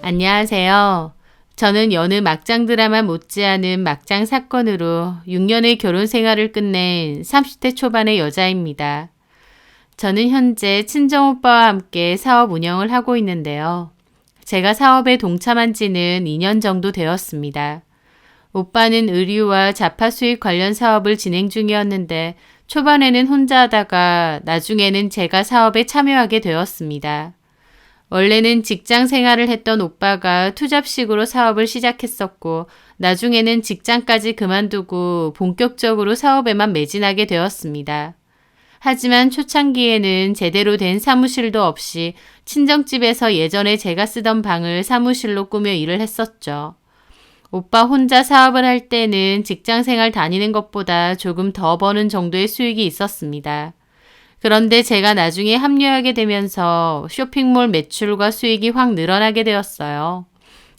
안녕하세요. 저는 여느 막장 드라마 못지않은 막장 사건으로 6년의 결혼 생활을 끝낸 30대 초반의 여자입니다. 저는 현재 친정오빠와 함께 사업 운영을 하고 있는데요. 제가 사업에 동참한 지는 2년 정도 되었습니다. 오빠는 의류와 자파 수입 관련 사업을 진행 중이었는데 초반에는 혼자 하다가 나중에는 제가 사업에 참여하게 되었습니다. 원래는 직장 생활을 했던 오빠가 투잡식으로 사업을 시작했었고 나중에는 직장까지 그만두고 본격적으로 사업에만 매진하게 되었습니다. 하지만 초창기에는 제대로 된 사무실도 없이 친정집에서 예전에 제가 쓰던 방을 사무실로 꾸며 일을 했었죠. 오빠 혼자 사업을 할 때는 직장 생활 다니는 것보다 조금 더 버는 정도의 수익이 있었습니다. 그런데 제가 나중에 합류하게 되면서 쇼핑몰 매출과 수익이 확 늘어나게 되었어요.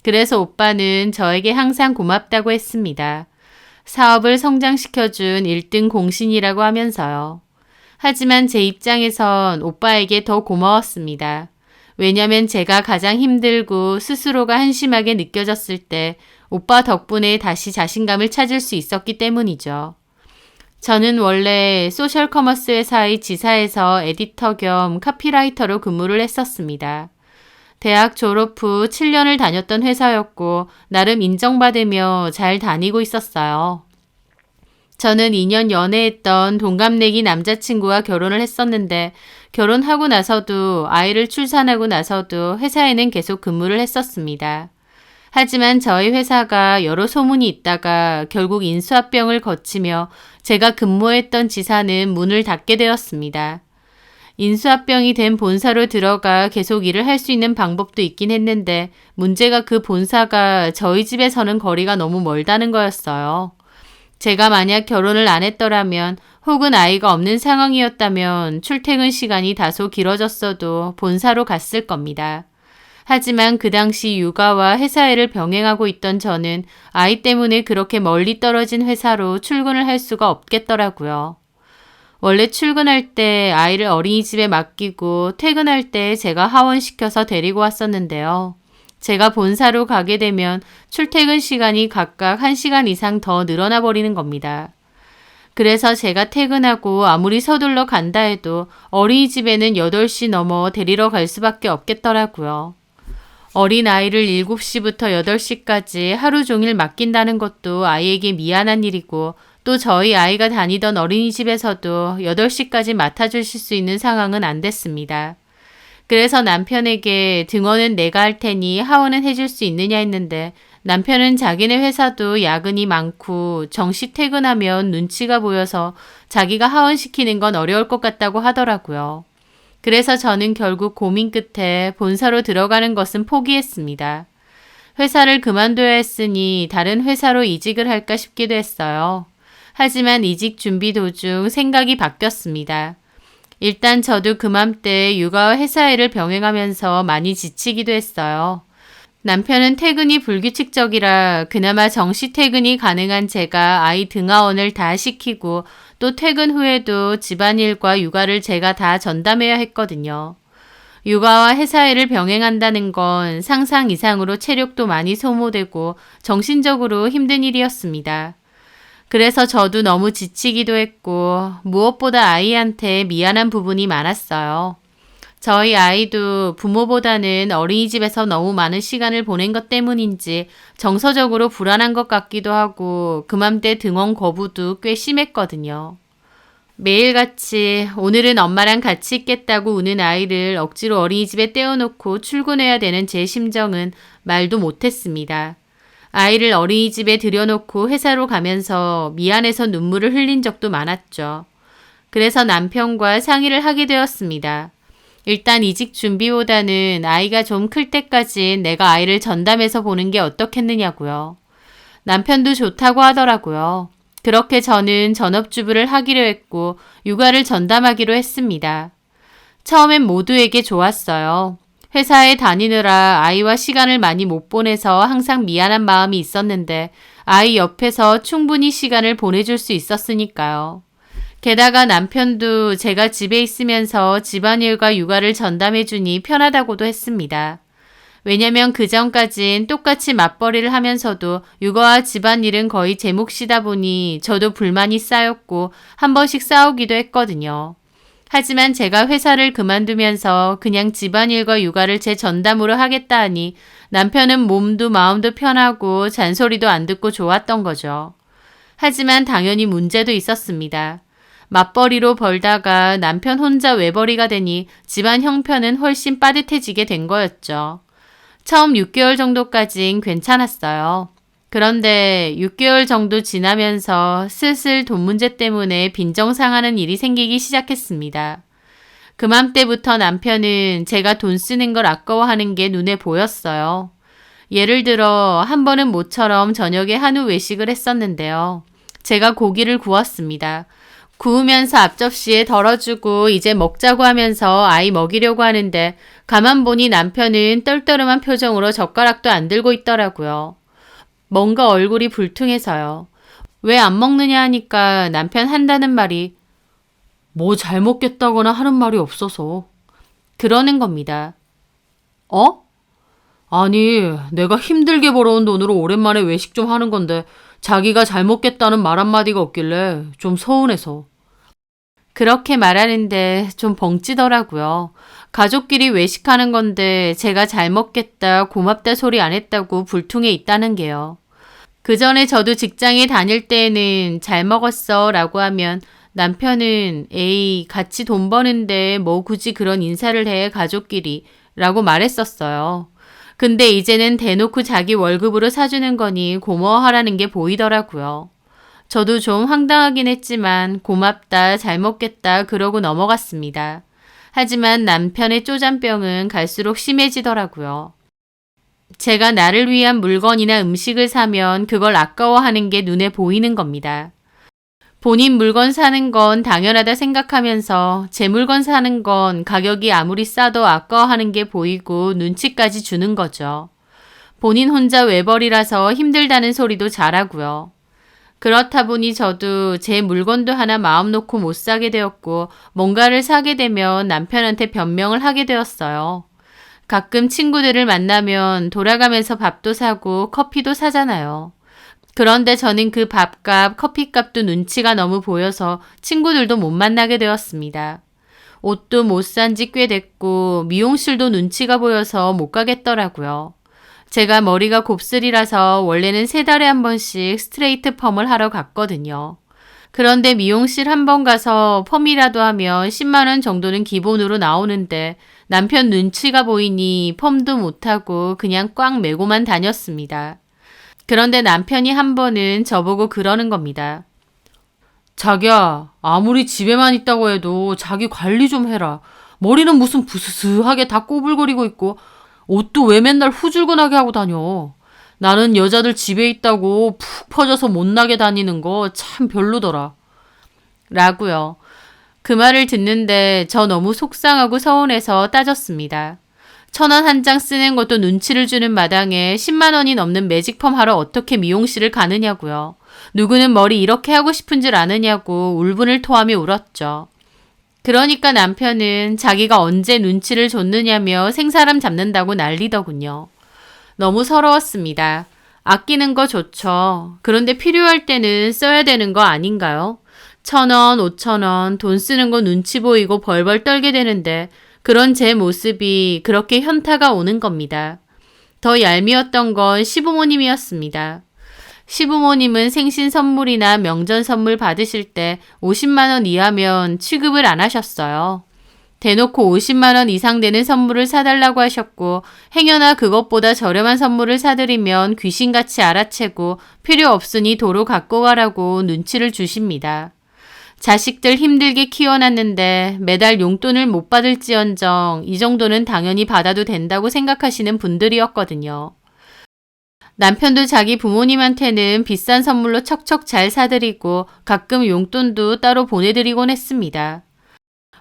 그래서 오빠는 저에게 항상 고맙다고 했습니다. 사업을 성장시켜준 1등 공신이라고 하면서요. 하지만 제 입장에선 오빠에게 더 고마웠습니다. 왜냐면 제가 가장 힘들고 스스로가 한심하게 느껴졌을 때 오빠 덕분에 다시 자신감을 찾을 수 있었기 때문이죠. 저는 원래 소셜 커머스 회사의 지사에서 에디터 겸 카피라이터로 근무를 했었습니다. 대학 졸업 후 7년을 다녔던 회사였고 나름 인정받으며 잘 다니고 있었어요. 저는 2년 연애했던 동갑내기 남자친구와 결혼을 했었는데 결혼하고 나서도 아이를 출산하고 나서도 회사에는 계속 근무를 했었습니다. 하지만 저희 회사가 여러 소문이 있다가 결국 인수합병을 거치며 제가 근무했던 지사는 문을 닫게 되었습니다. 인수합병이 된 본사로 들어가 계속 일을 할 수 있는 방법도 있긴 했는데 문제가 그 본사가 저희 집에서는 거리가 너무 멀다는 거였어요. 제가 만약 결혼을 안 했더라면 혹은 아이가 없는 상황이었다면 출퇴근 시간이 다소 길어졌어도 본사로 갔을 겁니다. 하지만 그 당시 육아와 회사 일을 병행하고 있던 저는 아이 때문에 그렇게 멀리 떨어진 회사로 출근을 할 수가 없겠더라고요. 원래 출근할 때 아이를 어린이집에 맡기고 퇴근할 때 제가 하원시켜서 데리고 왔었는데요. 제가 본사로 가게 되면 출퇴근 시간이 각각 1시간 이상 더 늘어나 버리는 겁니다. 그래서 제가 퇴근하고 아무리 서둘러 간다 해도 어린이집에는 8시 넘어 데리러 갈 수밖에 없겠더라고요. 어린아이를 7시부터 8시까지 하루 종일 맡긴다는 것도 아이에게 미안한 일이고 또 저희 아이가 다니던 어린이집에서도 8시까지 맡아주실 수 있는 상황은 안 됐습니다. 그래서 남편에게 등원은 내가 할 테니 하원은 해줄 수 있느냐 했는데 남편은 자기네 회사도 야근이 많고 정시 퇴근하면 눈치가 보여서 자기가 하원시키는 건 어려울 것 같다고 하더라고요. 그래서 저는 결국 고민 끝에 본사로 들어가는 것은 포기했습니다. 회사를 그만둬야 했으니 다른 회사로 이직을 할까 싶기도 했어요. 하지만 이직 준비 도중 생각이 바뀌었습니다. 일단 저도 그맘때 육아와 회사 일을 병행하면서 많이 지치기도 했어요. 남편은 퇴근이 불규칙적이라 그나마 정시 퇴근이 가능한 제가 아이 등하원을 다 시키고 또 퇴근 후에도 집안일과 육아를 제가 다 전담해야 했거든요. 육아와 회사 일을 병행한다는 건 상상 이상으로 체력도 많이 소모되고 정신적으로 힘든 일이었습니다. 그래서 저도 너무 지치기도 했고 무엇보다 아이한테 미안한 부분이 많았어요. 저희 아이도 부모보다는 어린이집에서 너무 많은 시간을 보낸 것 때문인지 정서적으로 불안한 것 같기도 하고 그맘때 등원 거부도 꽤 심했거든요. 매일같이 오늘은 엄마랑 같이 있겠다고 우는 아이를 억지로 어린이집에 떼어놓고 출근해야 되는 제 심정은 말도 못했습니다. 아이를 어린이집에 들여놓고 회사로 가면서 미안해서 눈물을 흘린 적도 많았죠. 그래서 남편과 상의를 하게 되었습니다. 일단 이직 준비보다는 아이가 좀 클 때까지 내가 아이를 전담해서 보는 게 어떻겠느냐고요. 남편도 좋다고 하더라고요. 그렇게 저는 전업주부를 하기로 했고 육아를 전담하기로 했습니다. 처음엔 모두에게 좋았어요. 회사에 다니느라 아이와 시간을 많이 못 보내서 항상 미안한 마음이 있었는데 아이 옆에서 충분히 시간을 보내줄 수 있었으니까요. 게다가 남편도 제가 집에 있으면서 집안일과 육아를 전담해주니 편하다고도 했습니다. 왜냐면 그전까진 똑같이 맞벌이를 하면서도 육아와 집안일은 거의 제 몫이다 보니 저도 불만이 쌓였고 한 번씩 싸우기도 했거든요. 하지만 제가 회사를 그만두면서 그냥 집안일과 육아를 제 전담으로 하겠다 하니 남편은 몸도 마음도 편하고 잔소리도 안 듣고 좋았던 거죠. 하지만 당연히 문제도 있었습니다. 맞벌이로 벌다가 남편 혼자 외벌이가 되니 집안 형편은 훨씬 빠듯해지게 된 거였죠. 처음 6개월 정도까진 괜찮았어요. 그런데 6개월 정도 지나면서 슬슬 돈 문제 때문에 빈정상하는 일이 생기기 시작했습니다. 그맘때부터 남편은 제가 돈 쓰는 걸 아까워하는 게 눈에 보였어요. 예를 들어 한 번은 모처럼 저녁에 한우 외식을 했었는데요. 제가 고기를 구웠습니다. 구우면서 앞접시에 덜어주고 이제 먹자고 하면서 아이 먹이려고 하는데 가만 보니 남편은 떨떠름한 표정으로 젓가락도 안 들고 있더라고요. 뭔가 얼굴이 불퉁해서요. 왜 안 먹느냐 하니까 남편 한다는 말이 뭐 잘 먹겠다거나 하는 말이 없어서 그러는 겁니다. 어? 아니, 내가 힘들게 벌어온 돈으로 오랜만에 외식 좀 하는 건데 자기가 잘 먹겠다는 말 한마디가 없길래 좀 서운해서. 그렇게 말하는데 좀 벙찌더라고요. 가족끼리 외식하는 건데 제가 잘 먹겠다, 고맙다 소리 안 했다고 불퉁해 있다는 게요. 그 전에 저도 직장에 다닐 때에는 잘 먹었어 라고 하면 남편은 에이 같이 돈 버는데 뭐 굳이 그런 인사를 해 가족끼리 라고 말했었어요. 근데 이제는 대놓고 자기 월급으로 사주는 거니 고마워하라는 게 보이더라고요. 저도 좀 황당하긴 했지만 고맙다, 잘 먹겠다 그러고 넘어갔습니다. 하지만 남편의 쪼잔병은 갈수록 심해지더라고요. 제가 나를 위한 물건이나 음식을 사면 그걸 아까워하는 게 눈에 보이는 겁니다. 본인 물건 사는 건 당연하다 생각하면서 제 물건 사는 건 가격이 아무리 싸도 아까워하는 게 보이고 눈치까지 주는 거죠. 본인 혼자 외벌이라서 힘들다는 소리도 잘하고요. 그렇다 보니 저도 제 물건도 하나 마음 놓고 못 사게 되었고 뭔가를 사게 되면 남편한테 변명을 하게 되었어요. 가끔 친구들을 만나면 돌아가면서 밥도 사고 커피도 사잖아요. 그런데 저는 그 밥값, 커피값도 눈치가 너무 보여서 친구들도 못 만나게 되었습니다. 옷도 못 산 지 꽤 됐고 미용실도 눈치가 보여서 못 가겠더라고요. 제가 머리가 곱슬이라서 원래는 3달에 한 번씩 스트레이트 펌을 하러 갔거든요. 그런데 미용실 한 번 가서 펌이라도 하면 10만 원 정도는 기본으로 나오는데 남편 눈치가 보이니 펌도 못하고 그냥 꽉 메고만 다녔습니다. 그런데 남편이 한 번은 저보고 그러는 겁니다. 자기야, 아무리 집에만 있다고 해도 자기 관리 좀 해라. 머리는 무슨 부스스하게 다 꼬불거리고 있고 옷도 왜 맨날 후줄근하게 하고 다녀. 나는 여자들 집에 있다고 푹 퍼져서 못 나게 다니는 거 참 별로더라. 라고요. 그 말을 듣는데 저 너무 속상하고 서운해서 따졌습니다. 1,000원 한 장 쓰는 것도 눈치를 주는 마당에 10만 원이 넘는 매직펌 하러 어떻게 미용실을 가느냐고요. 누구는 머리 이렇게 하고 싶은 줄 아느냐고 울분을 토하며 울었죠. 그러니까 남편은 자기가 언제 눈치를 줬느냐며 생사람 잡는다고 난리더군요. 너무 서러웠습니다. 아끼는 거 좋죠. 그런데 필요할 때는 써야 되는 거 아닌가요? 1,000원, 5,000원 돈 쓰는 거 눈치 보이고 벌벌 떨게 되는데 그런 제 모습이 그렇게 현타가 오는 겁니다. 더 얄미웠던 건 시부모님이었습니다. 시부모님은 생신 선물이나 명절 선물 받으실 때 50만 원 이하면 취급을 안 하셨어요. 대놓고 50만 원 이상 되는 선물을 사달라고 하셨고 행여나 그것보다 저렴한 선물을 사드리면 귀신같이 알아채고 필요 없으니 도로 갖고 가라고 눈치를 주십니다. 자식들 힘들게 키워놨는데 매달 용돈을 못 받을지언정 이 정도는 당연히 받아도 된다고 생각하시는 분들이었거든요. 남편도 자기 부모님한테는 비싼 선물로 척척 잘 사드리고 가끔 용돈도 따로 보내드리곤 했습니다.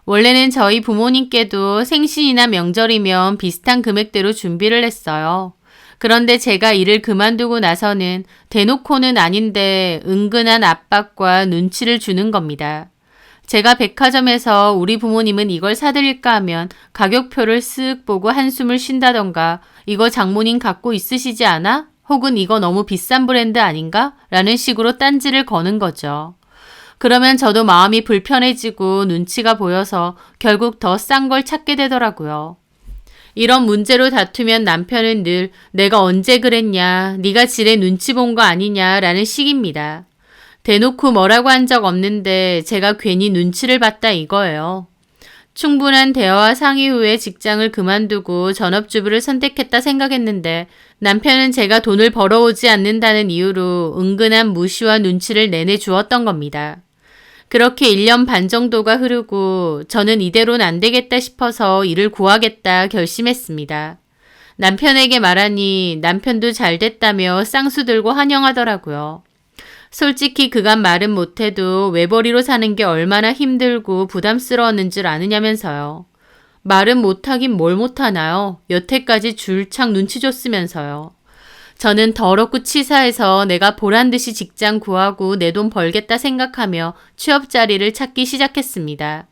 원래는 저희 부모님께도 생신이나 명절이면 비슷한 금액대로 준비를 했어요. 그런데 제가 일을 그만두고 나서는 대놓고는 아닌데 은근한 압박과 눈치를 주는 겁니다. 제가 백화점에서 우리 부모님은 이걸 사드릴까 하면 가격표를 쓱 보고 한숨을 쉰다던가 이거 장모님 갖고 있으시지 않아? 혹은 이거 너무 비싼 브랜드 아닌가? 라는 식으로 딴지를 거는 거죠. 그러면 저도 마음이 불편해지고 눈치가 보여서 결국 더 싼 걸 찾게 되더라고요. 이런 문제로 다투면 남편은 늘 내가 언제 그랬냐, 네가 지레 눈치 본 거 아니냐 라는 식입니다. 대놓고 뭐라고 한 적 없는데 제가 괜히 눈치를 봤다 이거예요. 충분한 대화와 상의 후에 직장을 그만두고 전업주부를 선택했다 생각했는데 남편은 제가 돈을 벌어오지 않는다는 이유로 은근한 무시와 눈치를 내내주었던 겁니다. 그렇게 1년 반 정도가 흐르고 저는 이대로는 안 되겠다 싶어서 일을 구하겠다 결심했습니다. 남편에게 말하니 남편도 잘 됐다며 쌍수 들고 환영하더라고요. 솔직히 그간 말은 못해도 외벌이로 사는 게 얼마나 힘들고 부담스러웠는 줄 아느냐면서요. 말은 못하긴 뭘 못하나요? 여태까지 줄창 눈치 줬으면서요. 저는 더럽고 치사해서 내가 보란듯이 직장 구하고 내 돈 벌겠다 생각하며 취업 자리를 찾기 시작했습니다.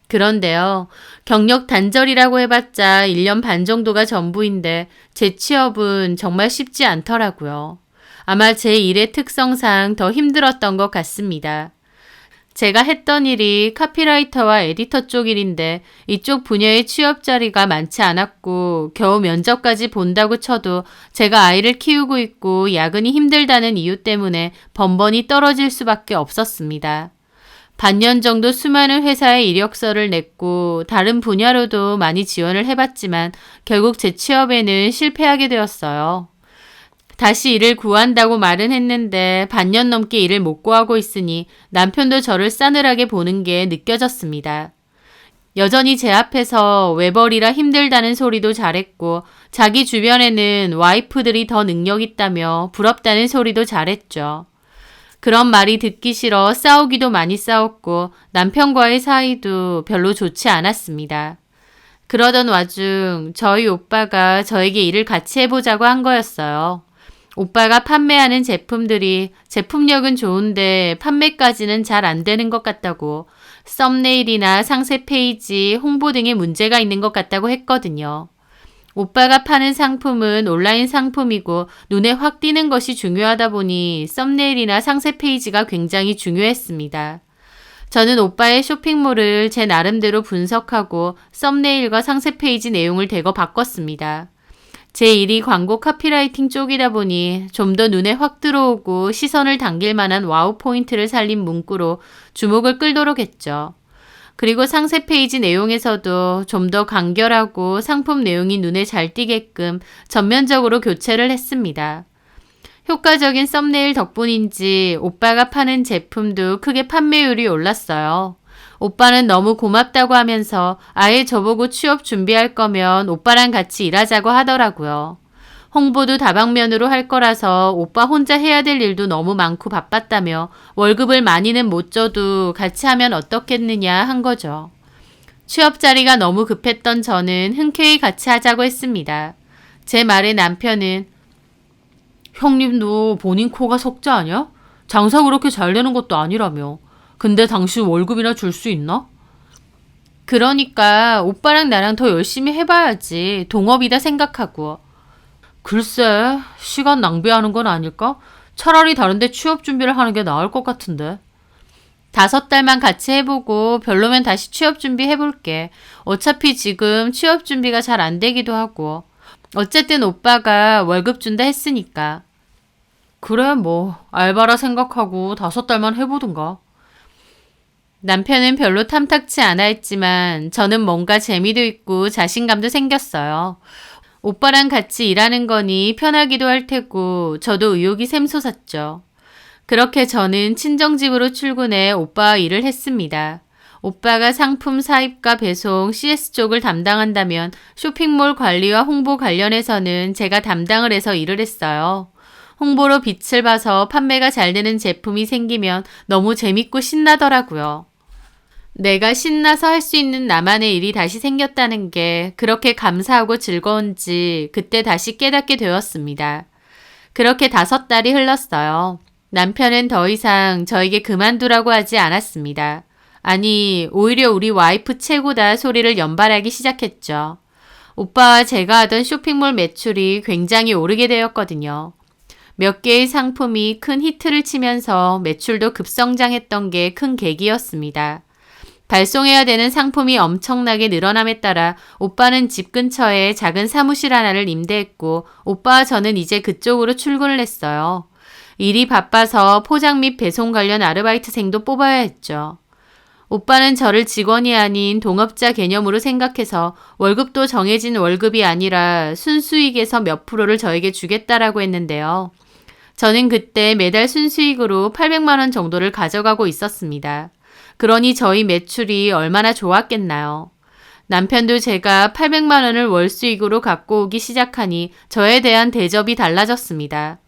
그런데요, 경력 단절이라고 해봤자 1년 반 정도가 전부인데 제 취업은 정말 쉽지 않더라고요. 아마 제 일의 특성상 더 힘들었던 것 같습니다. 제가 했던 일이 카피라이터와 에디터 쪽 일인데 이쪽 분야의 취업 자리가 많지 않았고 겨우 면접까지 본다고 쳐도 제가 아이를 키우고 있고 야근이 힘들다는 이유 때문에 번번이 떨어질 수밖에 없었습니다. 반년 정도 수많은 회사에 이력서를 냈고 다른 분야로도 많이 지원을 해봤지만 결국 제 취업에는 실패하게 되었어요. 다시 일을 구한다고 말은 했는데 반년 넘게 일을 못 구하고 있으니 남편도 저를 싸늘하게 보는 게 느껴졌습니다. 여전히 제 앞에서 외벌이라 힘들다는 소리도 잘했고 자기 주변에는 와이프들이 더 능력 있다며 부럽다는 소리도 잘했죠. 그런 말이 듣기 싫어 싸우기도 많이 싸웠고 남편과의 사이도 별로 좋지 않았습니다. 그러던 와중 저희 오빠가 저에게 일을 같이 해보자고 한 거였어요. 오빠가 판매하는 제품들이 제품력은 좋은데 판매까지는 잘 안 되는 것 같다고 썸네일이나 상세 페이지, 홍보 등에 문제가 있는 것 같다고 했거든요. 오빠가 파는 상품은 온라인 상품이고 눈에 확 띄는 것이 중요하다 보니 썸네일이나 상세 페이지가 굉장히 중요했습니다. 저는 오빠의 쇼핑몰을 제 나름대로 분석하고 썸네일과 상세 페이지 내용을 대거 바꿨습니다. 제 일이 광고 카피라이팅 쪽이다 보니 좀 더 눈에 확 들어오고 시선을 당길 만한 와우 포인트를 살린 문구로 주목을 끌도록 했죠. 그리고 상세 페이지 내용에서도 좀 더 간결하고 상품 내용이 눈에 잘 띄게끔 전면적으로 교체를 했습니다. 효과적인 썸네일 덕분인지 오빠가 파는 제품도 크게 판매율이 올랐어요. 오빠는 너무 고맙다고 하면서 아예 저보고 취업 준비할 거면 오빠랑 같이 일하자고 하더라고요. 홍보도 다방면으로 할 거라서 오빠 혼자 해야 될 일도 너무 많고 바빴다며 월급을 많이는 못 줘도 같이 하면 어떻겠느냐 한 거죠. 취업 자리가 너무 급했던 저는 흔쾌히 같이 하자고 했습니다. 제 말에 남편은 형님도 본인 코가 석자 아니야? 장사 그렇게 잘 되는 것도 아니라며. 근데 당신 월급이나 줄 수 있나? 그러니까 오빠랑 나랑 더 열심히 해봐야지. 동업이다 생각하고. 글쎄, 시간 낭비하는 건 아닐까? 차라리 다른데 취업 준비를 하는 게 나을 것 같은데. 5달만 같이 해보고 별로면 다시 취업 준비 해볼게. 어차피 지금 취업 준비가 잘 안 되기도 하고. 어쨌든 오빠가 월급 준다 했으니까. 그래 뭐 알바라 생각하고 5달만 해보든가. 남편은 별로 탐탁치 않아 했지만 저는 뭔가 재미도 있고 자신감도 생겼어요. 오빠랑 같이 일하는 거니 편하기도 할 테고 저도 의욕이 샘솟았죠. 그렇게 저는 친정집으로 출근해 오빠와 일을 했습니다. 오빠가 상품 사입과 배송, CS 쪽을 담당한다면 쇼핑몰 관리와 홍보 관련해서는 제가 담당을 해서 일을 했어요. 홍보로 빛을 봐서 판매가 잘 되는 제품이 생기면 너무 재밌고 신나더라고요. 내가 신나서 할 수 있는 나만의 일이 다시 생겼다는 게 그렇게 감사하고 즐거운지 그때 다시 깨닫게 되었습니다. 그렇게 5달이 흘렀어요. 남편은 더 이상 저에게 그만두라고 하지 않았습니다. 아니, 오히려 우리 와이프 최고다 소리를 연발하기 시작했죠. 오빠와 제가 하던 쇼핑몰 매출이 굉장히 오르게 되었거든요. 몇 개의 상품이 큰 히트를 치면서 매출도 급성장했던 게 큰 계기였습니다. 발송해야 되는 상품이 엄청나게 늘어남에 따라 오빠는 집 근처에 작은 사무실 하나를 임대했고 오빠와 저는 이제 그쪽으로 출근을 했어요. 일이 바빠서 포장 및 배송 관련 아르바이트생도 뽑아야 했죠. 오빠는 저를 직원이 아닌 동업자 개념으로 생각해서 월급도 정해진 월급이 아니라 순수익에서 몇 프로를 저에게 주겠다라고 했는데요. 저는 그때 매달 순수익으로 800만 원 정도를 가져가고 있었습니다. 그러니 저희 매출이 얼마나 좋았겠나요. 남편도 제가 800만 원을 월 수익으로 갖고 오기 시작하니 저에 대한 대접이 달라졌습니다.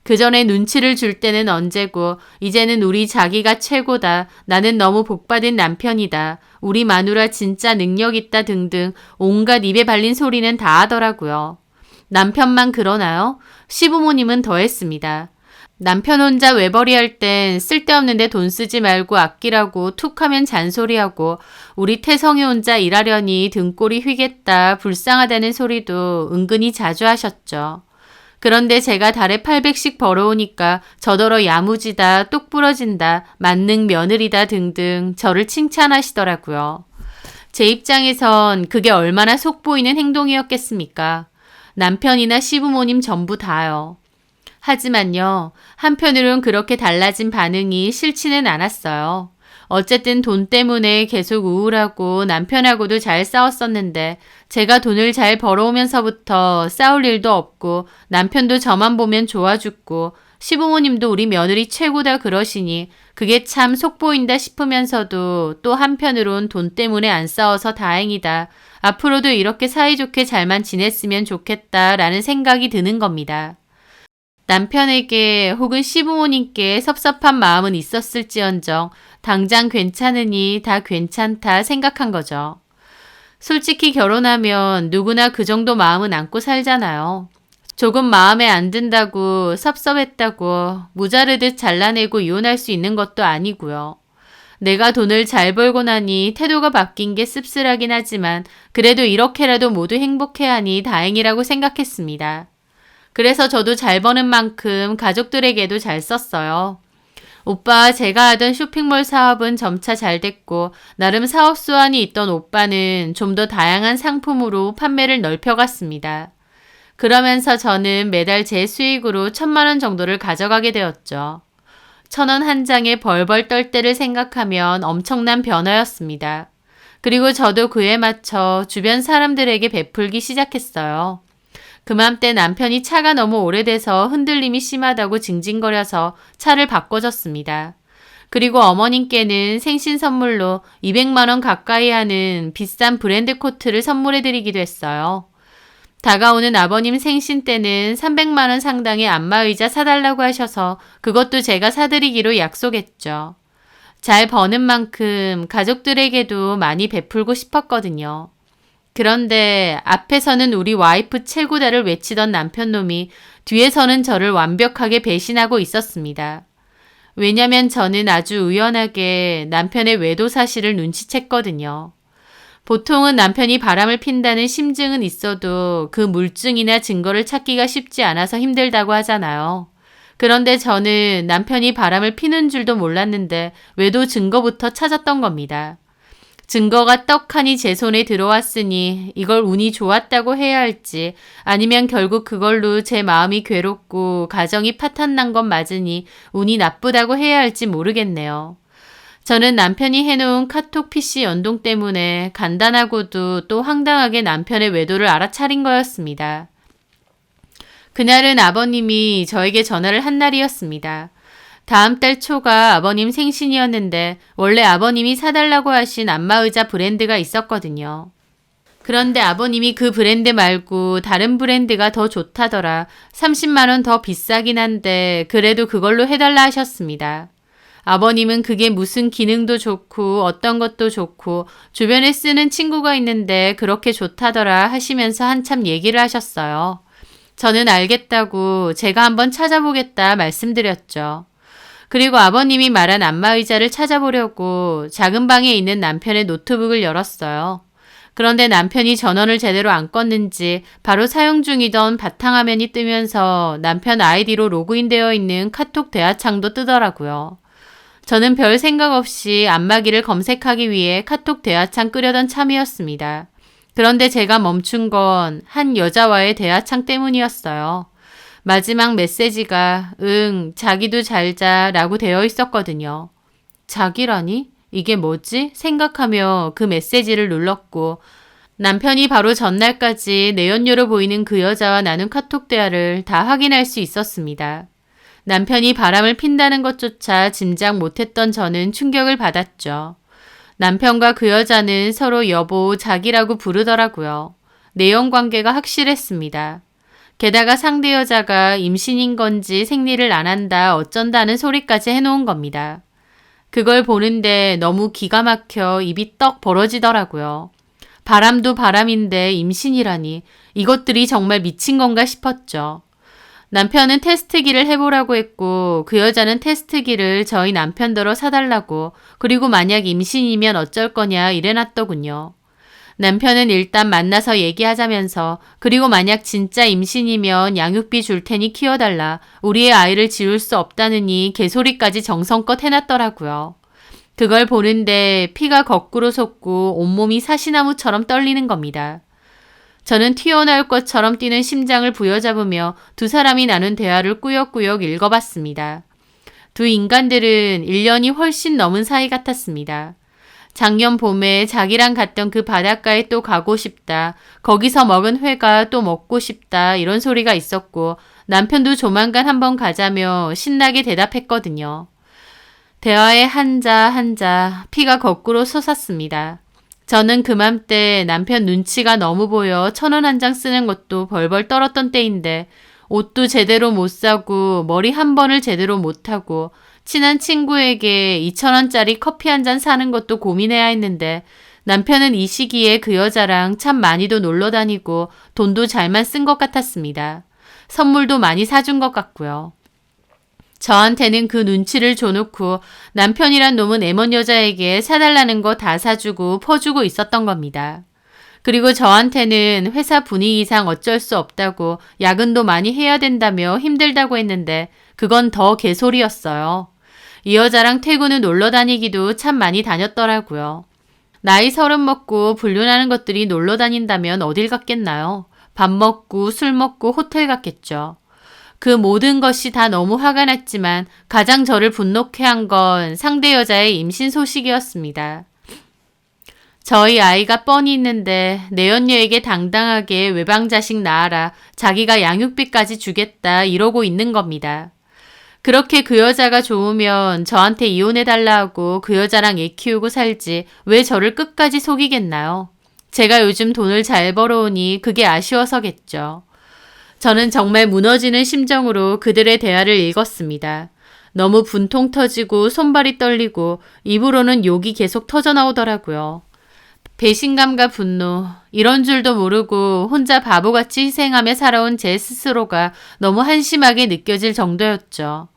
그 전에 눈치를 줄 때는 언제고 이제는 우리 자기가 최고다. 나는 너무 복받은 남편이다. 우리 마누라 진짜 능력 있다 등등 온갖 입에 발린 소리는 다 하더라고요. 남편만 그러나요? 시부모님은 더했습니다. 남편 혼자 외벌이 할 땐 쓸데없는데 돈 쓰지 말고 아끼라고 툭 하면 잔소리하고 우리 태성이 혼자 일하려니 등골이 휘겠다 불쌍하다는 소리도 은근히 자주 하셨죠. 그런데 제가 달에 800씩 벌어오니까 저더러 야무지다, 똑 부러진다, 만능 며느리다 등등 저를 칭찬하시더라고요. 제 입장에선 그게 얼마나 속보이는 행동이었겠습니까? 남편이나 시부모님 전부 다요. 하지만요, 한편으론 그렇게 달라진 반응이 싫지는 않았어요. 어쨌든 돈 때문에 계속 우울하고 남편하고도 잘 싸웠었는데 제가 돈을 잘 벌어오면서부터 싸울 일도 없고 남편도 저만 보면 좋아 죽고 시부모님도 우리 며느리 최고다 그러시니 그게 참 속보인다 싶으면서도 또 한편으론 돈 때문에 안 싸워서 다행이다. 앞으로도 이렇게 사이좋게 잘만 지냈으면 좋겠다라는 생각이 드는 겁니다. 남편에게 혹은 시부모님께 섭섭한 마음은 있었을지언정 당장 괜찮으니 다 괜찮다 생각한 거죠. 솔직히 결혼하면 누구나 그 정도 마음은 안고 살잖아요. 조금 마음에 안 든다고 섭섭했다고 무자르듯 잘라내고 이혼할 수 있는 것도 아니고요. 내가 돈을 잘 벌고 나니 태도가 바뀐 게 씁쓸하긴 하지만 그래도 이렇게라도 모두 행복해하니 다행이라고 생각했습니다. 그래서 저도 잘 버는 만큼 가족들에게도 잘 썼어요. 오빠와 제가 하던 쇼핑몰 사업은 점차 잘 됐고 나름 사업 수완이 있던 오빠는 좀 더 다양한 상품으로 판매를 넓혀갔습니다. 그러면서 저는 매달 제 수익으로 1,000만 원 정도를 가져가게 되었죠. 1,000원 한 장에 벌벌 떨 때를 생각하면 엄청난 변화였습니다. 그리고 저도 그에 맞춰 주변 사람들에게 베풀기 시작했어요. 그맘때 남편이 차가 너무 오래돼서 흔들림이 심하다고 징징거려서 차를 바꿔줬습니다. 그리고 어머님께는 생신 선물로 200만 원 가까이 하는 비싼 브랜드 코트를 선물해드리기도 했어요. 다가오는 아버님 생신 때는 300만 원 상당의 안마의자 사달라고 하셔서 그것도 제가 사드리기로 약속했죠. 잘 버는 만큼 가족들에게도 많이 베풀고 싶었거든요. 그런데 앞에서는 우리 와이프 최고다를 외치던 남편놈이 뒤에서는 저를 완벽하게 배신하고 있었습니다. 왜냐면 저는 아주 의연하게 남편의 외도 사실을 눈치챘거든요. 보통은 남편이 바람을 핀다는 심증은 있어도 그 물증이나 증거를 찾기가 쉽지 않아서 힘들다고 하잖아요. 그런데 저는 남편이 바람을 피는 줄도 몰랐는데 외도 증거부터 찾았던 겁니다. 증거가 떡하니 제 손에 들어왔으니 이걸 운이 좋았다고 해야 할지 아니면 결국 그걸로 제 마음이 괴롭고 가정이 파탄난 건 맞으니 운이 나쁘다고 해야 할지 모르겠네요. 저는 남편이 해놓은 카톡 PC 연동 때문에 간단하고도 또 황당하게 남편의 외도를 알아차린 거였습니다. 그날은 아버님이 저에게 전화를 한 날이었습니다. 다음 달 초가 아버님 생신이었는데 원래 아버님이 사달라고 하신 안마의자 브랜드가 있었거든요. 그런데 아버님이 그 브랜드 말고 다른 브랜드가 더 좋다더라. 30만 원 더 비싸긴 한데 그래도 그걸로 해달라 하셨습니다. 아버님은 그게 무슨 기능도 좋고 어떤 것도 좋고 주변에 쓰는 친구가 있는데 그렇게 좋다더라 하시면서 한참 얘기를 하셨어요. 저는 알겠다고 제가 한번 찾아보겠다 말씀드렸죠. 그리고 아버님이 말한 안마의자를 찾아보려고 작은 방에 있는 남편의 노트북을 열었어요. 그런데 남편이 전원을 제대로 안 껐는지 바로 사용 중이던 바탕화면이 뜨면서 남편 아이디로 로그인되어 있는 카톡 대화창도 뜨더라고요. 저는 별 생각 없이 안마기를 검색하기 위해 카톡 대화창 끄려던 참이었습니다. 그런데 제가 멈춘 건 한 여자와의 대화창 때문이었어요. 마지막 메시지가 자기도 잘 자라고 되어 있었거든요. 자기라니? 이게 뭐지? 생각하며 그 메시지를 눌렀고 남편이 바로 전날까지 내연녀로 보이는 그 여자와 나눈 카톡 대화를 다 확인할 수 있었습니다. 남편이 바람을 핀다는 것조차 짐작 못했던 저는 충격을 받았죠. 남편과 그 여자는 서로 여보, 자기라고 부르더라고요. 내연 관계가 확실했습니다. 게다가 상대 여자가 임신인 건지 생리를 안 한다 어쩐다는 소리까지 해놓은 겁니다. 그걸 보는데 너무 기가 막혀 입이 떡 벌어지더라고요. 바람도 바람인데 임신이라니 이것들이 정말 미친 건가 싶었죠. 남편은 테스트기를 해보라고 했고 그 여자는 테스트기를 저희 남편더러 사달라고 그리고 만약 임신이면 어쩔 거냐 이래놨더군요. 남편은 일단 만나서 얘기하자면서 그리고 만약 진짜 임신이면 양육비 줄 테니 키워달라. 우리의 아이를 지울 수 없다느니 개소리까지 정성껏 해놨더라고요. 그걸 보는데 피가 거꾸로 솟고 온몸이 사시나무처럼 떨리는 겁니다. 저는 튀어나올 것처럼 뛰는 심장을 부여잡으며 두 사람이 나눈 대화를 꾸역꾸역 읽어봤습니다. 두 인간들은 1년이 훨씬 넘은 사이 같았습니다. 작년 봄에 자기랑 갔던 그 바닷가에 또 가고 싶다. 거기서 먹은 회가 또 먹고 싶다. 이런 소리가 있었고 남편도 조만간 한번 가자며 신나게 대답했거든요. 대화에 한자 피가 거꾸로 솟았습니다. 저는 그맘때 남편 눈치가 너무 보여 1,000원 한 장 쓰는 것도 벌벌 떨었던 때인데 옷도 제대로 못 사고 머리 한 번을 제대로 못하고 친한 친구에게 2,000원짜리 커피 한 잔 사는 것도 고민해야 했는데 남편은 이 시기에 그 여자랑 참 많이도 놀러 다니고 돈도 잘만 쓴 것 같았습니다. 선물도 많이 사준 것 같고요. 저한테는 그 눈치를 줘놓고 남편이란 놈은 애먼 여자에게 사달라는 거 다 사주고 퍼주고 있었던 겁니다. 그리고 저한테는 회사 분위기상 어쩔 수 없다고 야근도 많이 해야 된다며 힘들다고 했는데 그건 더 개소리였어요. 이 여자랑 퇴근 후 놀러 다니기도 참 많이 다녔더라고요. 나이 30 먹고 불륜하는 것들이 놀러 다닌다면 어딜 갔겠나요? 밥 먹고 술 먹고 호텔 갔겠죠. 그 모든 것이 다 너무 화가 났지만 가장 저를 분노케 한 건 상대 여자의 임신 소식이었습니다. 저희 아이가 뻔히 있는데 내연녀에게 당당하게 외방자식 낳아라. 자기가 양육비까지 주겠다 이러고 있는 겁니다. 그렇게 그 여자가 좋으면 저한테 이혼해달라 하고 그 여자랑 애 키우고 살지 왜 저를 끝까지 속이겠나요? 제가 요즘 돈을 잘 벌어오니 그게 아쉬워서겠죠. 저는 정말 무너지는 심정으로 그들의 대화를 읽었습니다. 너무 분통 터지고 손발이 떨리고 입으로는 욕이 계속 터져나오더라고요. 배신감과 분노, 이런 줄도 모르고 혼자 바보같이 희생하며 살아온 제 스스로가 너무 한심하게 느껴질 정도였죠.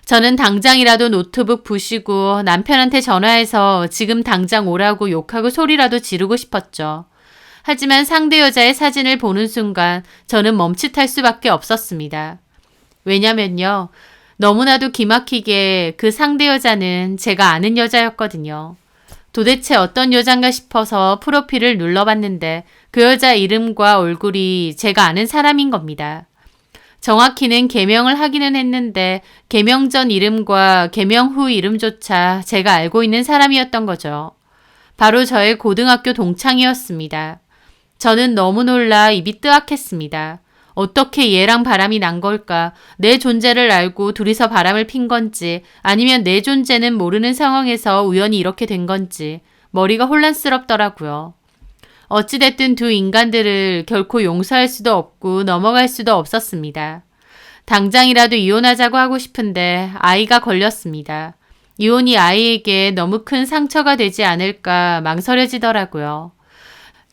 저는 당장이라도 노트북 부시고 남편한테 전화해서 지금 당장 오라고 욕하고 소리라도 지르고 싶었죠. 하지만 상대 여자의 사진을 보는 순간 저는 멈칫할 수밖에 없었습니다. 왜냐면요. 너무나도 기막히게 그 상대 여자는 제가 아는 여자였거든요. 도대체 어떤 여잔가 싶어서 프로필을 눌러봤는데 그 여자 이름과 얼굴이 제가 아는 사람인 겁니다. 정확히는 개명을 하기는 했는데 개명 전 이름과 개명 후 이름조차 제가 알고 있는 사람이었던 거죠. 바로 저의 고등학교 동창이었습니다. 저는 너무 놀라 입이 뜨악했습니다. 어떻게 얘랑 바람이 난 걸까? 내 존재를 알고 둘이서 바람을 핀 건지 아니면 내 존재는 모르는 상황에서 우연히 이렇게 된 건지 머리가 혼란스럽더라고요. 어찌됐든 두 인간들을 결코 용서할 수도 없고 넘어갈 수도 없었습니다. 당장이라도 이혼하자고 하고 싶은데 아이가 걸렸습니다. 이혼이 아이에게 너무 큰 상처가 되지 않을까 망설여지더라고요.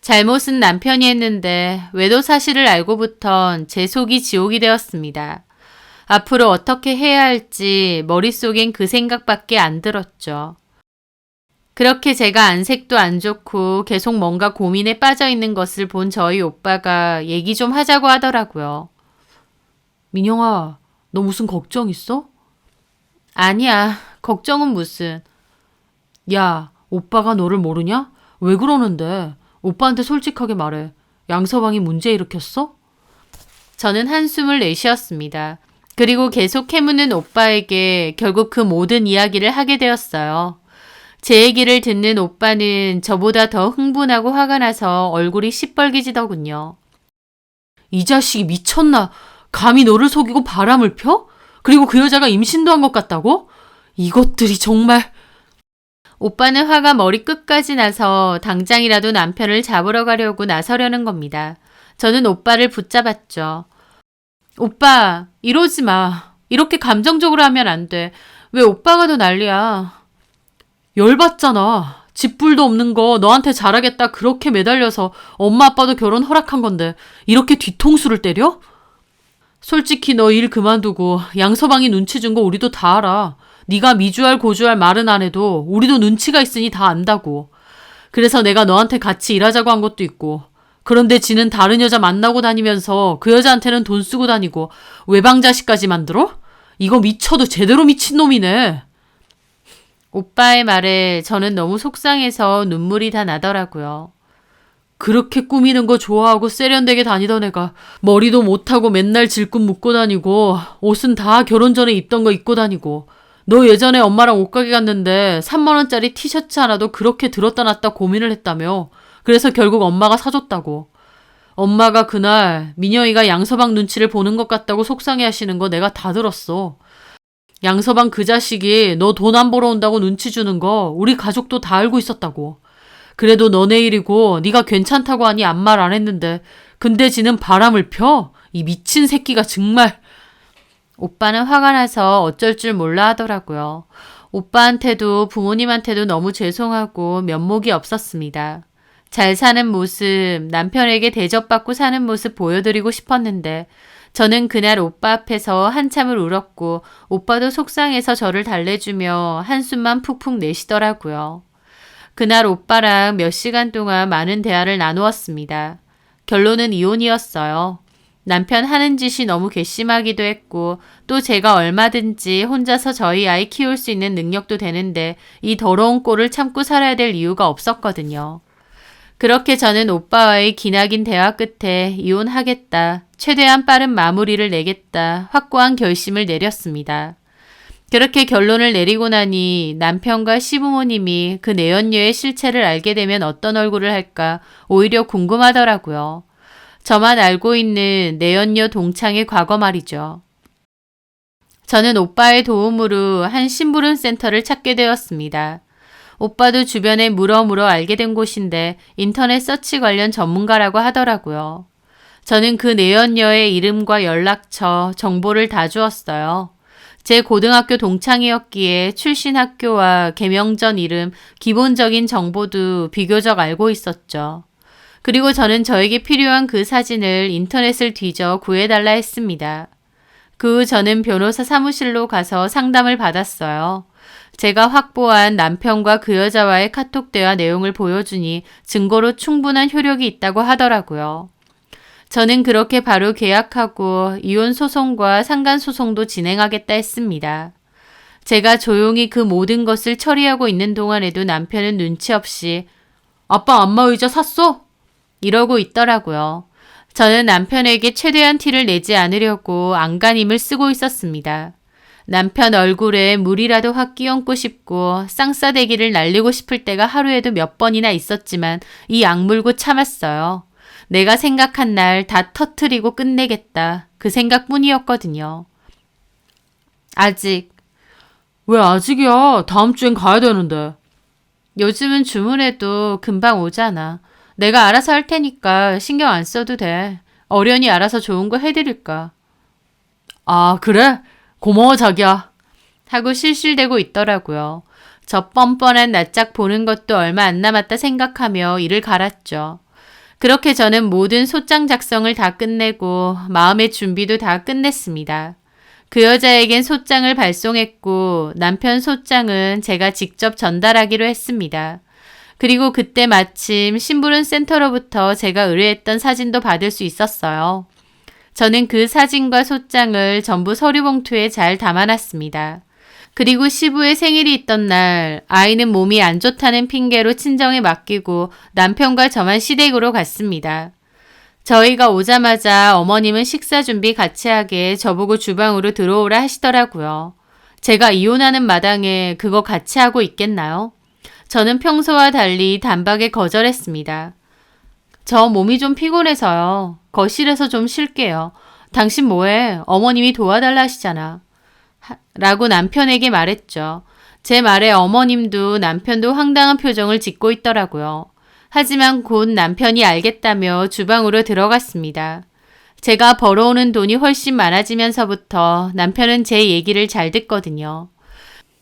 잘못은 남편이 했는데 외도 사실을 알고부턴 제 속이 지옥이 되었습니다. 앞으로 어떻게 해야 할지 머릿속엔 그 생각밖에 안 들었죠. 그렇게 제가 안색도 안 좋고 계속 뭔가 고민에 빠져 있는 것을 본 저희 오빠가 얘기 좀 하자고 하더라고요. 민영아, 너 무슨 걱정 있어? 아니야, 걱정은 무슨. 야, 오빠가 너를 모르냐? 왜 그러는데? 오빠한테 솔직하게 말해. 양서방이 문제 일으켰어? 저는 한숨을 내쉬었습니다. 그리고 계속 캐묻는 오빠에게 결국 그 모든 이야기를 하게 되었어요. 제 얘기를 듣는 오빠는 저보다 더 흥분하고 화가 나서 얼굴이 시뻘개지더군요. 이 자식이 미쳤나? 감히 너를 속이고 바람을 펴? 그리고 그 여자가 임신도 한 것 같다고? 이것들이 정말... 오빠는 화가 머리 끝까지 나서 당장이라도 남편을 잡으러 가려고 나서려는 겁니다. 저는 오빠를 붙잡았죠. 오빠, 이러지 마. 이렇게 감정적으로 하면 안 돼. 왜 오빠가 더 난리야. 열받잖아. 집불도 없는 거 너한테 잘하겠다 그렇게 매달려서 엄마 아빠도 결혼 허락한 건데 이렇게 뒤통수를 때려? 솔직히 너 일 그만두고 양서방이 눈치 준 거 우리도 다 알아. 네가 미주알 고주알 말은 안 해도 우리도 눈치가 있으니 다 안다고. 그래서 내가 너한테 같이 일하자고 한 것도 있고. 그런데 지는 다른 여자 만나고 다니면서 그 여자한테는 돈 쓰고 다니고 외방자식까지 만들어? 이거 미쳐도 제대로 미친놈이네. 오빠의 말에 저는 너무 속상해서 눈물이 다 나더라고요. 그렇게 꾸미는 거 좋아하고 세련되게 다니던 애가 머리도 못하고 맨날 질끈 묶고 다니고 옷은 다 결혼 전에 입던 거 입고 다니고 너 예전에 엄마랑 옷가게 갔는데 3만 원짜리 티셔츠 하나도 그렇게 들었다 놨다 고민을 했다며. 그래서 결국 엄마가 사줬다고. 엄마가 그날 민영이가 양서방 눈치를 보는 것 같다고 속상해 하시는 거 내가 다 들었어. 양서방 그 자식이 너 돈 안 벌어온다고 눈치 주는 거 우리 가족도 다 알고 있었다고. 그래도 너네 일이고 네가 괜찮다고 하니 아무 말 안 했는데 근데 지는 바람을 펴? 이 미친 새끼가 정말. 오빠는 화가 나서 어쩔 줄 몰라 하더라고요. 오빠한테도 부모님한테도 너무 죄송하고 면목이 없었습니다. 잘 사는 모습, 남편에게 대접받고 사는 모습 보여드리고 싶었는데 저는 그날 오빠 앞에서 한참을 울었고 오빠도 속상해서 저를 달래주며 한숨만 푹푹 내쉬더라고요. 그날 오빠랑 몇 시간 동안 많은 대화를 나누었습니다. 결론은 이혼이었어요. 남편 하는 짓이 너무 괘씸하기도 했고 또 제가 얼마든지 혼자서 저희 아이 키울 수 있는 능력도 되는데 이 더러운 꼴을 참고 살아야 될 이유가 없었거든요. 그렇게 저는 오빠와의 기나긴 대화 끝에 이혼하겠다, 최대한 빠른 마무리를 내겠다 확고한 결심을 내렸습니다. 그렇게 결론을 내리고 나니 남편과 시부모님이 그 내연녀의 실체를 알게 되면 어떤 얼굴을 할까 오히려 궁금하더라고요. 저만 알고 있는 내연녀 동창의 과거 말이죠. 저는 오빠의 도움으로 한 심부름 센터를 찾게 되었습니다. 오빠도 주변에 물어 알게 된 곳인데 인터넷 서치 관련 전문가라고 하더라고요. 저는 그 내연녀의 이름과 연락처, 정보를 다 주었어요. 제 고등학교 동창이었기에 출신 학교와 개명 전 이름, 기본적인 정보도 비교적 알고 있었죠. 그리고 저는 저에게 필요한 그 사진을 인터넷을 뒤져 구해달라 했습니다. 그 후 저는 변호사 사무실로 가서 상담을 받았어요. 제가 확보한 남편과 그 여자와의 카톡 대화 내용을 보여주니 증거로 충분한 효력이 있다고 하더라고요. 저는 그렇게 바로 계약하고 이혼 소송과 상간 소송도 진행하겠다 했습니다. 제가 조용히 그 모든 것을 처리하고 있는 동안에도 남편은 눈치 없이 아빠 안마의자 샀어? 이러고 있더라고요. 저는 남편에게 최대한 티를 내지 않으려고 안간힘을 쓰고 있었습니다. 남편 얼굴에 물이라도 확 끼얹고 싶고 쌍싸대기를 날리고 싶을 때가 하루에도 몇 번이나 있었지만 이 악물고 참았어요. 내가 생각한 날 다 터트리고 끝내겠다. 그 생각뿐이었거든요. 아직. 왜 아직이야? 다음 주엔 가야 되는데. 요즘은 주문해도 금방 오잖아. 내가 알아서 할 테니까 신경 안 써도 돼. 어련히 알아서 좋은 거 해드릴까. 아, 그래? 고마워 자기야. 하고 실실대고 있더라고요. 저 뻔뻔한 낯짝 보는 것도 얼마 안 남았다 생각하며 이를 갈았죠. 그렇게 저는 모든 소장 작성을 다 끝내고 마음의 준비도 다 끝냈습니다. 그 여자에겐 소장을 발송했고 남편 소장은 제가 직접 전달하기로 했습니다. 그리고 그때 마침 심부름 센터로부터 제가 의뢰했던 사진도 받을 수 있었어요. 저는 그 사진과 소장을 전부 서류 봉투에 잘 담아놨습니다. 그리고 시부의 생일이 있던 날 아이는 몸이 안 좋다는 핑계로 친정에 맡기고 남편과 저만 시댁으로 갔습니다. 저희가 오자마자 어머님은 식사 준비 같이 하게 저보고 주방으로 들어오라 하시더라고요. 제가 이혼하는 마당에 그거 같이 하고 있겠나요? 저는 평소와 달리 단박에 거절했습니다. 저 몸이 좀 피곤해서요. 거실에서 좀 쉴게요. 당신 뭐해? 어머님이 도와달라 하시잖아. 라고 남편에게 말했죠. 제 말에 어머님도 남편도 황당한 표정을 짓고 있더라고요. 하지만 곧 남편이 알겠다며 주방으로 들어갔습니다. 제가 벌어오는 돈이 훨씬 많아지면서부터 남편은 제 얘기를 잘 듣거든요.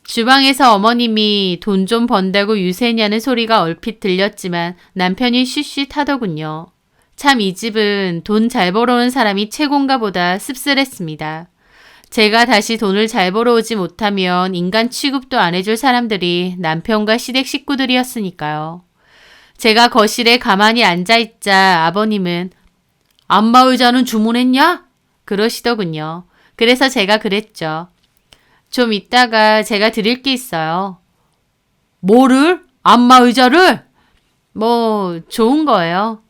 주방에서 어머님이 돈 좀 번다고 유세냐는 소리가 얼핏 들렸지만 남편이 쉬쉬 하더군요. 참 이 집은 돈 잘 벌어오는 사람이 최고인가 보다 씁쓸했습니다. 제가 다시 돈을 잘 벌어오지 못하면 인간 취급도 안 해줄 사람들이 남편과 시댁 식구들이었으니까요. 제가 거실에 가만히 앉아있자 아버님은 안마의자는 주문했냐? 그러시더군요. 그래서 제가 그랬죠. 좀 이따가 제가 드릴 게 있어요. 뭐를? 안마의자를? 뭐 좋은 거예요.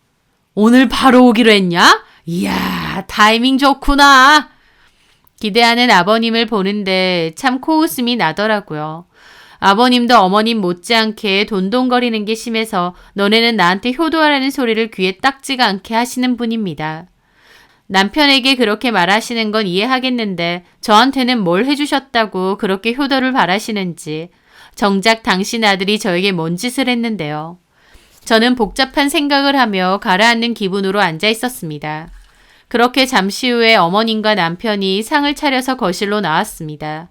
오늘 바로 오기로 했냐? 이야, 타이밍 좋구나. 기대하는 아버님을 보는데 참 코웃음이 나더라고요. 아버님도 어머님 못지않게 돈돈거리는 게 심해서 너네는 나한테 효도하라는 소리를 귀에 딱지가 않게 하시는 분입니다. 남편에게 그렇게 말하시는 건 이해하겠는데 저한테는 뭘 해주셨다고 그렇게 효도를 바라시는지 정작 당신 아들이 저에게 뭔 짓을 했는데요. 저는 복잡한 생각을 하며 가라앉는 기분으로 앉아 있었습니다. 그렇게 잠시 후에 어머님과 남편이 상을 차려서 거실로 나왔습니다.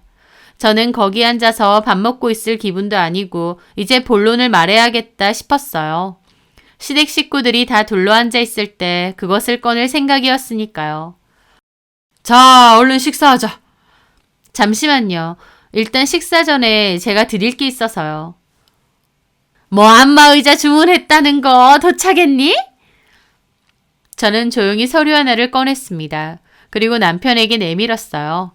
저는 거기 앉아서 밥 먹고 있을 기분도 아니고 이제 본론을 말해야겠다 싶었어요. 시댁 식구들이 다 둘러앉아 있을 때 그것을 꺼낼 생각이었으니까요. 자, 얼른 식사하자. 잠시만요. 일단 식사 전에 제가 드릴 게 있어서요. 뭐 안마의자 주문했다는 거 도착했니? 저는 조용히 서류 하나를 꺼냈습니다. 그리고 남편에게 내밀었어요.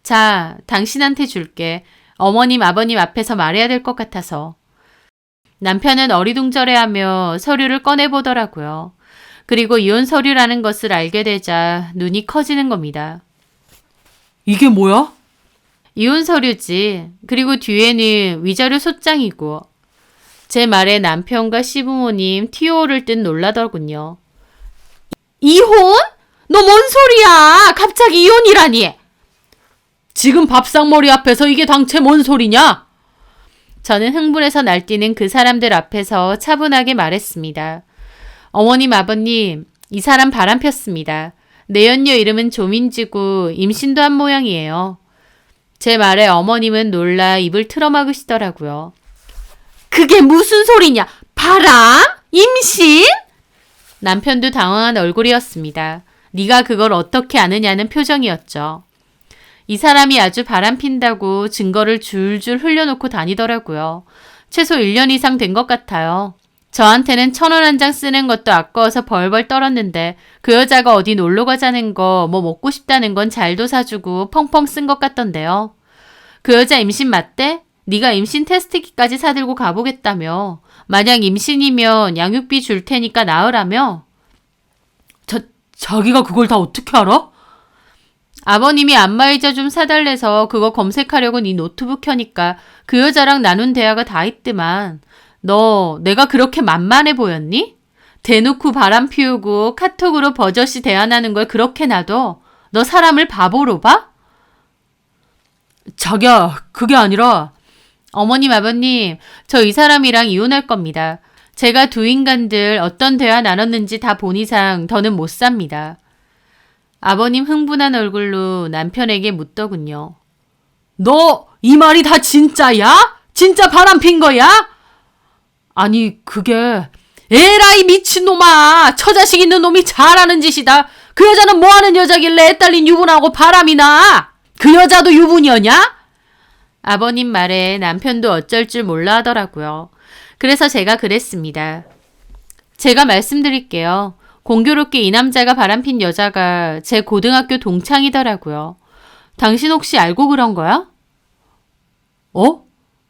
자, 당신한테 줄게. 어머님, 아버님 앞에서 말해야 될 것 같아서. 남편은 어리둥절해하며 서류를 꺼내보더라고요. 그리고 이혼 서류라는 것을 알게 되자 눈이 커지는 겁니다. 이게 뭐야? 이혼 서류지. 그리고 뒤에는 위자료 소장이고. 제 말에 남편과 시부모님 티오를 뜬 놀라더군요. 이혼? 너 뭔 소리야? 갑자기 이혼이라니. 지금 밥상머리 앞에서 이게 당최 뭔 소리냐? 저는 흥분해서 날뛰는 그 사람들 앞에서 차분하게 말했습니다. 어머님, 아버님, 이 사람 바람 폈습니다. 내연녀 이름은 조민지고 임신도 한 모양이에요. 제 말에 어머님은 놀라 입을 틀어막으시더라고요. 그게 무슨 소리냐? 바람? 임신? 남편도 당황한 얼굴이었습니다. 네가 그걸 어떻게 아느냐는 표정이었죠. 이 사람이 아주 바람핀다고 증거를 줄줄 흘려놓고 다니더라고요. 최소 1년 이상 된 것 같아요. 저한테는 1,000원 한 장 쓰는 것도 아까워서 벌벌 떨었는데 그 여자가 어디 놀러 가자는 거 뭐 먹고 싶다는 건 잘도 사주고 펑펑 쓴 것 같던데요. 그 여자 임신 맞대? 네가 임신 테스트기까지 사들고 가보겠다며. 만약 임신이면 양육비 줄 테니까 낳으라며. 자기가 그걸 다 어떻게 알아? 아버님이 안마의자 좀 사달래서 그거 검색하려고 네 노트북 켜니까 그 여자랑 나눈 대화가 다 있더만. 너 내가 그렇게 만만해 보였니? 대놓고 바람 피우고 카톡으로 버젓이 대화하는 걸 그렇게 놔둬? 너 사람을 바보로 봐? 자기야, 그게 아니라. 어머님, 아버님, 저 이 사람이랑 이혼할 겁니다. 제가 두 인간들 어떤 대화 나눴는지 다 본 이상 더는 못 삽니다. 아버님 흥분한 얼굴로 남편에게 묻더군요. 너 이 말이 다 진짜야? 진짜 바람핀 거야? 아니 그게 에라이 미친놈아. 처자식 있는 놈이 잘하는 짓이다. 그 여자는 뭐하는 여자길래 애 딸린 유부남하고 바람이 나. 그 여자도 유부녀냐? 아버님 말에 남편도 어쩔 줄 몰라 하더라고요. 그래서 제가 그랬습니다. 제가 말씀드릴게요. 공교롭게 이 남자가 바람핀 여자가 제 고등학교 동창이더라고요. 당신 혹시 알고 그런 거야?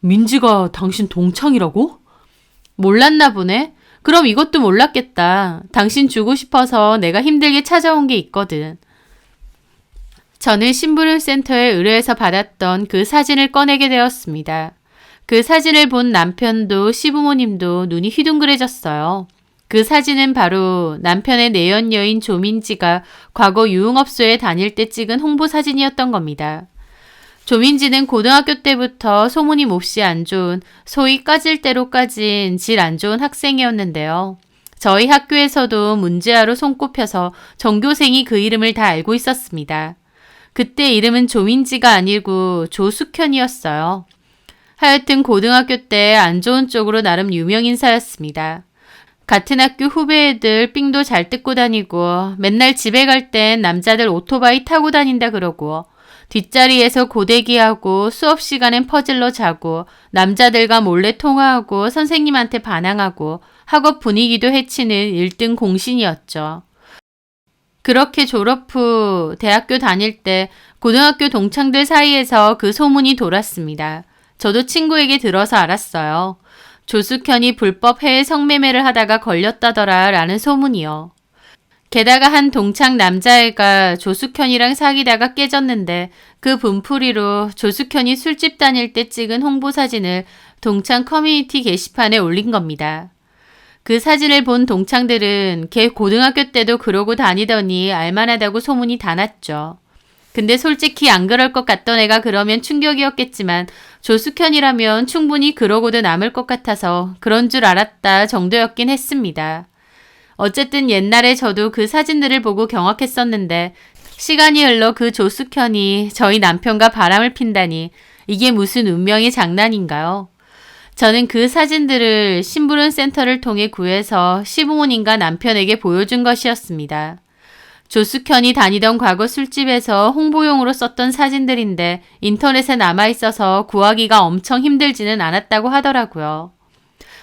민지가 당신 동창이라고? 몰랐나 보네. 그럼 이것도 몰랐겠다. 당신 주고 싶어서 내가 힘들게 찾아온 게 있거든. 저는 심부름센터에 의뢰해서 받았던 그 사진을 꺼내게 되었습니다. 그 사진을 본 남편도 시부모님도 눈이 휘둥그레졌어요. 그 사진은 바로 남편의 내연 여인 조민지가 과거 유흥업소에 다닐 때 찍은 홍보 사진이었던 겁니다. 조민지는 고등학교 때부터 소문이 몹시 안 좋은, 소위 까질 대로 까진 질 안 좋은 학생이었는데요. 저희 학교에서도 문제아로 손꼽혀서 전교생이 그 이름을 다 알고 있었습니다. 그때 이름은 조민지가 아니고 조숙현이었어요. 하여튼 고등학교 때 안 좋은 쪽으로 나름 유명 인사였습니다. 같은 학교 후배 애들 삥도 잘 뜯고 다니고 맨날 집에 갈 땐 남자들 오토바이 타고 다닌다 그러고 뒷자리에서 고데기하고 수업 시간엔 퍼즐러 자고 남자들과 몰래 통화하고 선생님한테 반항하고 학업 분위기도 해치는 1등 공신이었죠. 그렇게 졸업 후 대학교 다닐 때 고등학교 동창들 사이에서 그 소문이 돌았습니다. 저도 친구에게 들어서 알았어요. 조숙현이 불법 해외 성매매를 하다가 걸렸다더라 라는 소문이요. 게다가 한 동창 남자애가 조숙현이랑 사귀다가 깨졌는데 그 분풀이로 조숙현이 술집 다닐 때 찍은 홍보사진을 동창 커뮤니티 게시판에 올린 겁니다. 그 사진을 본 동창들은 걔 고등학교 때도 그러고 다니더니 알만하다고 소문이 다 났죠. 근데 솔직히 안 그럴 것 같던 애가 그러면 충격이었겠지만 조숙현이라면 충분히 그러고도 남을 것 같아서 그런 줄 알았다 정도였긴 했습니다. 어쨌든 옛날에 저도 그 사진들을 보고 경악했었는데 시간이 흘러 그 조숙현이 저희 남편과 바람을 핀다니 이게 무슨 운명의 장난인가요? 저는 그 사진들을 심부름센터를 통해 구해서 시부모님과 남편에게 보여준 것이었습니다. 조숙현이 다니던 과거 술집에서 홍보용으로 썼던 사진들인데 인터넷에 남아있어서 구하기가 엄청 힘들지는 않았다고 하더라고요.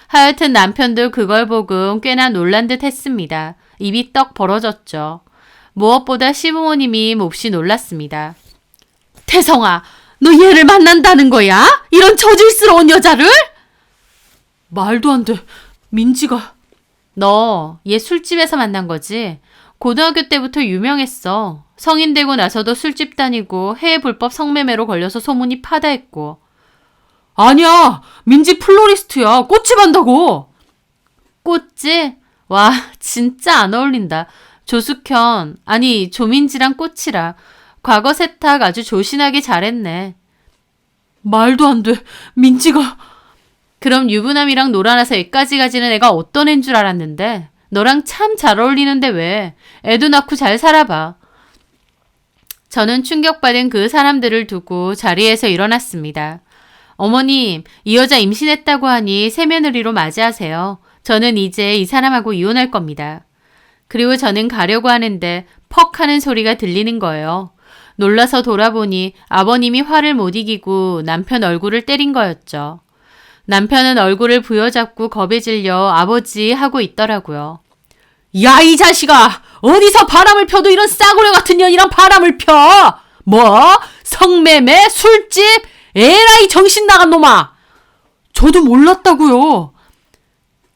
하여튼 남편도 그걸 보고 꽤나 놀란 듯 했습니다. 입이 떡 벌어졌죠. 무엇보다 시부모님이 몹시 놀랐습니다. 태성아, 너 얘를 만난다는 거야? 이런 저질스러운 여자를? 말도 안 돼. 민지가. 너 얘 술집에서 만난 거지? 고등학교 때부터 유명했어. 성인 되고 나서도 술집 다니고 해외 불법 성매매로 걸려서 소문이 파다했고. 아니야. 민지 플로리스트야. 꽃집 한다고. 꽃집? 와, 진짜 안 어울린다. 조숙현, 아니 조민지랑 꽃이라. 과거 세탁 아주 조신하게 잘했네. 말도 안 돼. 민지가. 그럼 유부남이랑 놀아나서 애까지 가지는 애가 어떤 애인 줄 알았는데. 너랑 참 잘 어울리는데 왜? 애도 낳고 잘 살아봐. 저는 충격받은 그 사람들을 두고 자리에서 일어났습니다. 어머님, 이 여자 임신했다고 하니 새며느리로 맞이하세요. 저는 이제 이 사람하고 이혼할 겁니다. 그리고 저는 가려고 하는데 퍽 하는 소리가 들리는 거예요. 놀라서 돌아보니 아버님이 화를 못 이기고 남편 얼굴을 때린 거였죠. 남편은 얼굴을 부여잡고 겁에 질려 아버지 하고 있더라고요. 야, 이 자식아! 어디서 바람을 펴도 이런 싸구려 같은 년이랑 바람을 펴! 뭐? 성매매? 술집? 에라이 정신 나간 놈아! 저도 몰랐다고요.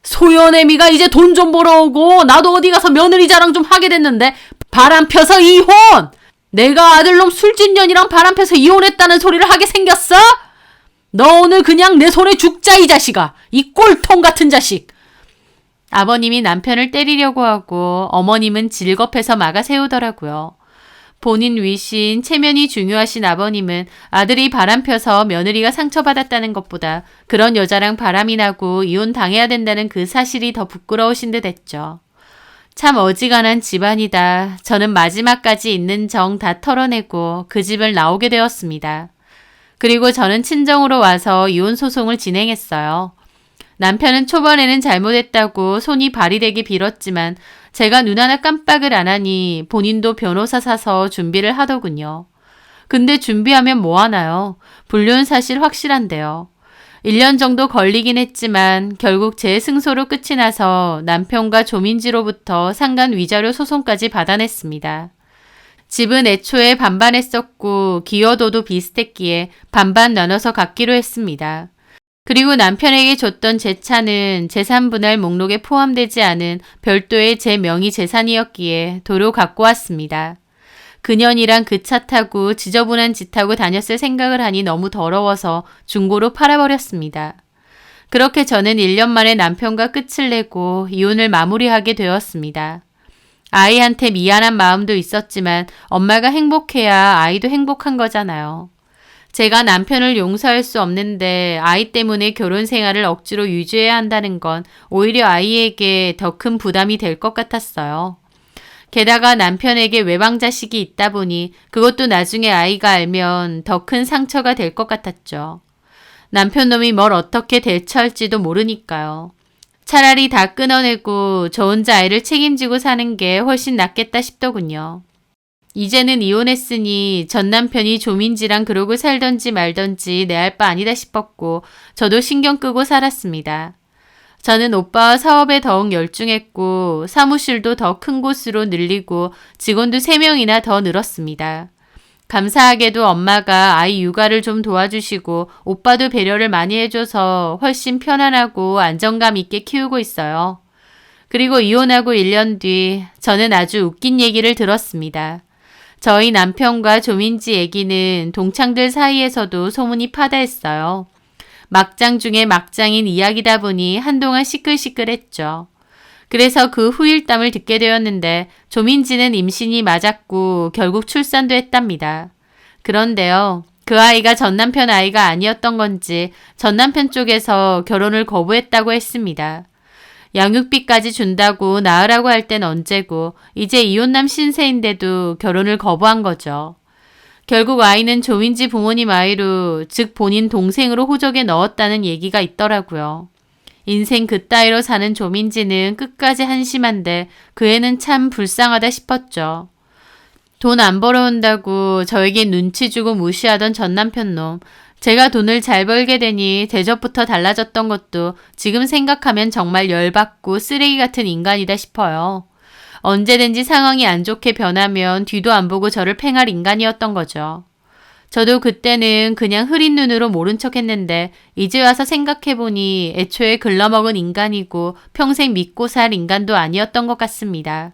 소연애미가 이제 돈 좀 벌어오고 나도 어디 가서 며느리 자랑 좀 하게 됐는데 바람 펴서 이혼! 내가 아들놈 술집년이랑 바람 펴서 이혼했다는 소리를 하게 생겼어? 너 오늘 그냥 내 손에 죽자 이 자식아. 이 꼴통 같은 자식. 아버님이 남편을 때리려고 하고 어머님은 질겁해서 막아 세우더라고요. 본인 위신, 체면이 중요하신 아버님은 아들이 바람펴서 며느리가 상처받았다는 것보다 그런 여자랑 바람이 나고 이혼당해야 된다는 그 사실이 더 부끄러우신 듯 했죠. 참 어지간한 집안이다. 저는 마지막까지 있는 정 다 털어내고 그 집을 나오게 되었습니다. 그리고 저는 친정으로 와서 이혼 소송을 진행했어요. 남편은 초반에는 잘못했다고 손이 발이 되게 빌었지만 제가 눈 하나 깜빡을 안 하니 본인도 변호사 사서 준비를 하더군요. 근데 준비하면 뭐하나요? 불륜 사실 확실한데요. 1년 정도 걸리긴 했지만 결국 제 승소로 끝이 나서 남편과 조민지로부터 상간 위자료 소송까지 받아냈습니다. 집은 애초에 반반 했었고 기여도도 비슷했기에 반반 나눠서 갖기로 했습니다. 그리고 남편에게 줬던 제 차는 재산분할 목록에 포함되지 않은 별도의 제 명의 재산이었기에 도로 갖고 왔습니다. 그년이랑 그 차 타고 지저분한 짓 하고 다녔을 생각을 하니 너무 더러워서 중고로 팔아버렸습니다. 그렇게 저는 1년 만에 남편과 끝을 내고 이혼을 마무리하게 되었습니다. 아이한테 미안한 마음도 있었지만 엄마가 행복해야 아이도 행복한 거잖아요. 제가 남편을 용서할 수 없는데 아이 때문에 결혼 생활을 억지로 유지해야 한다는 건 오히려 아이에게 더 큰 부담이 될 것 같았어요. 게다가 남편에게 외방 자식이 있다 보니 그것도 나중에 아이가 알면 더 큰 상처가 될 것 같았죠. 남편 놈이 뭘 어떻게 대처할지도 모르니까요. 차라리 다 끊어내고 저 혼자 아이를 책임지고 사는 게 훨씬 낫겠다 싶더군요. 이제는 이혼했으니 전 남편이 조민지랑 그러고 살던지 말던지 내 알 바 아니다 싶었고 저도 신경 끄고 살았습니다. 저는 오빠와 사업에 더욱 열중했고 사무실도 더 큰 곳으로 늘리고 직원도 3명이나 더 늘었습니다. 감사하게도 엄마가 아이 육아를 좀 도와주시고 오빠도 배려를 많이 해줘서 훨씬 편안하고 안정감 있게 키우고 있어요. 그리고 이혼하고 1년 뒤 저는 아주 웃긴 얘기를 들었습니다. 저희 남편과 조민지 얘기는 동창들 사이에서도 소문이 파다했어요. 막장 중에 막장인 이야기다 보니 한동안 시끌시끌했죠. 그래서 그 후일담을 듣게 되었는데 조민지는 임신이 맞았고 결국 출산도 했답니다. 그런데요. 그 아이가 전 남편 아이가 아니었던 건지 전 남편 쪽에서 결혼을 거부했다고 했습니다. 양육비까지 준다고 낳으라고 할 땐 언제고 이제 이혼남 신세인데도 결혼을 거부한 거죠. 결국 아이는 조민지 부모님 아이로 즉 본인 동생으로 호적에 넣었다는 얘기가 있더라고요. 인생 그따위로 사는 조민지는 끝까지 한심한데 그 애는 참 불쌍하다 싶었죠. 돈 안 벌어온다고 저에게 눈치 주고 무시하던 전 남편놈. 제가 돈을 잘 벌게 되니 대접부터 달라졌던 것도 지금 생각하면 정말 열받고 쓰레기 같은 인간이다 싶어요. 언제든지 상황이 안 좋게 변하면 뒤도 안 보고 저를 팽할 인간이었던 거죠. 저도 그때는 그냥 흐린 눈으로 모른 척 했는데 이제 와서 생각해보니 애초에 글러먹은 인간이고 평생 믿고 살 인간도 아니었던 것 같습니다.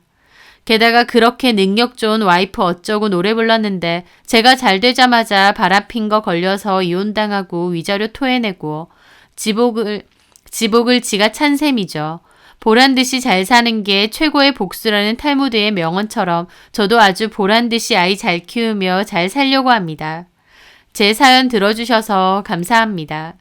게다가 그렇게 능력 좋은 와이프 어쩌고 노래 불렀는데 제가 잘 되자마자 바람핀 거 걸려서 이혼당하고 위자료 토해내고 지복을 지가 찬 셈이죠. 보란듯이 잘 사는 게 최고의 복수라는 탈무드의 명언처럼 저도 아주 보란듯이 아이 잘 키우며 잘 살려고 합니다. 제 사연 들어주셔서 감사합니다.